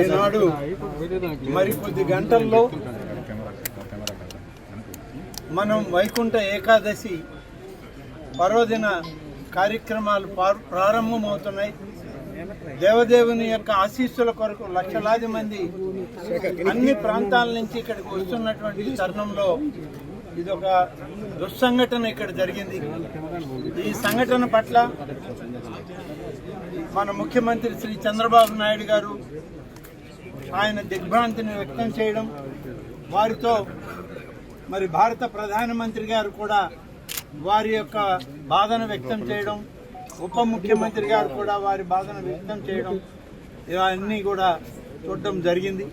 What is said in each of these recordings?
ఈనాడు మరి కొద్ది గంటల్లో మనం వైకుంఠ ఏకాదశి పర్వదిన కార్యక్రమాలు ప్రారంభమవుతున్నాయి. దేవదేవుని యొక్క ఆశీస్సుల కొరకు లక్షలాది మంది అన్ని ప్రాంతాల నుంచి ఇక్కడికి వస్తున్నటువంటి తరుణంలో ఇదొక దుస్సంఘటన ఇక్కడ జరిగింది. ఈ సంఘటన పట్ల మన ముఖ్యమంత్రి శ్రీ చంద్రబాబు నాయుడు గారు ఆయన దిగ్భ్రాంతిని వ్యక్తం చేయడం, వారితో మరి భారత ప్రధానమంత్రి గారు కూడా వారి యొక్క బాధను వ్యక్తం చేయడం, ఉప ముఖ్యమంత్రి గారు కూడా వారి బాధను వ్యక్తం చేయడం, ఇవన్నీ కూడా చూడడం జరిగింది.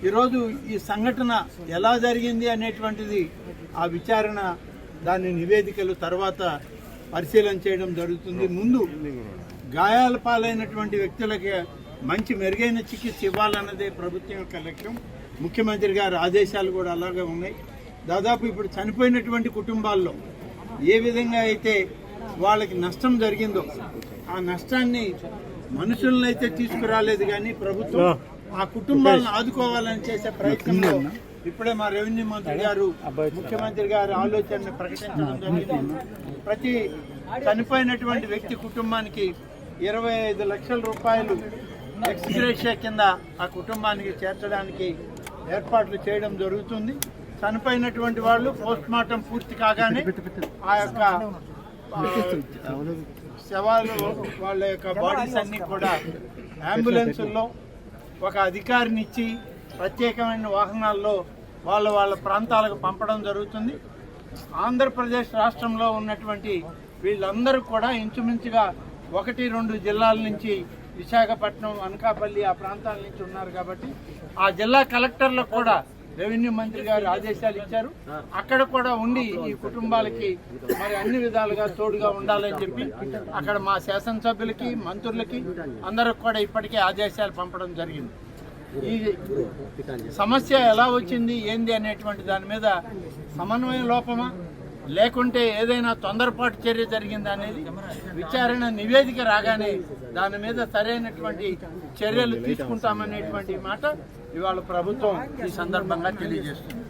ఈరోజు ఈ సంఘటన ఎలా జరిగింది అనేటువంటిది ఆ విచారణ దాని నివేదికలు తర్వాత పరిశీలన చేయడం జరుగుతుంది. ముందు గాయాల పాలైనటువంటి వ్యక్తులకి మంచి మెరుగైన చికిత్స ఇవ్వాలన్నదే ప్రభుత్వం యొక్క లక్ష్యం. ముఖ్యమంత్రి గారి ఆదేశాలు కూడా అలాగే ఉన్నాయి. దాదాపు ఇప్పుడు చనిపోయినటువంటి కుటుంబాల్లో ఏ విధంగా అయితే వాళ్ళకి నష్టం జరిగిందో ఆ నష్టాన్ని మనుషులను అయితే తీసుకురాలేదు, కానీ ప్రభుత్వం ఆ కుటుంబాలను ఆదుకోవాలని చేసే ప్రయత్నంలో ఇప్పుడే మా రెవెన్యూ మంత్రి గారు ముఖ్యమంత్రి గారి ఆలోచనని ప్రకటించడం జరిగింది. ప్రతి చనిపోయినటువంటి వ్యక్తి కుటుంబానికి 25 లక్షల రూపాయలు ఎక్స్గ్రేషియా కింద ఆ కుటుంబానికి చేర్చడానికి ఏర్పాట్లు చేయడం జరుగుతుంది. చనిపోయినటువంటి వాళ్ళు పోస్ట్ మార్టం పూర్తి కాగానే ఆ యొక్క శవాలు వాళ్ళ యొక్క బాడీస్ అన్ని కూడా అంబులెన్సుల్లో ఒక అధికారిని ఇచ్చి ప్రత్యేకమైన వాహనాల్లో వాళ్ళ ప్రాంతాలకు పంపడం జరుగుతుంది. ఆంధ్రప్రదేశ్ రాష్ట్రంలో ఉన్నటువంటి వీళ్ళందరూ కూడా ఇంచుమించుగా 1-2 జిల్లాల నుంచి, విశాఖపట్నం, అనకాపల్లి ఆ ప్రాంతాల నుంచి ఉన్నారు. కాబట్టి ఆ జిల్లా కలెక్టర్లకు కూడా రెవెన్యూ మంత్రి గారు ఆదేశాలు ఇచ్చారు. అక్కడ కూడా ఉండి ఈ కుటుంబాలకి మరి అన్ని విధాలుగా తోడుగా ఉండాలని చెప్పి అక్కడ మా శాసనసభ్యులకి, మంత్రులకి అందరికి కూడా ఇప్పటికే ఆదేశాలు పంపడం జరిగింది. ఈ సమస్య ఎలా వచ్చింది ఏంది అనేటువంటి దాని మీద సమన్వయ లోపమా లేకుంటే ఏదైనా తొందరపాటు చర్య జరిగిందా అనేది విచారణ నివేదిక రాగానే దాని మీద సరైనటువంటి చర్యలు తీసుకుంటామనేటువంటి మాట ఇవాళ ప్రభుత్వం ఈ సందర్భంగా తెలియజేస్తుంది.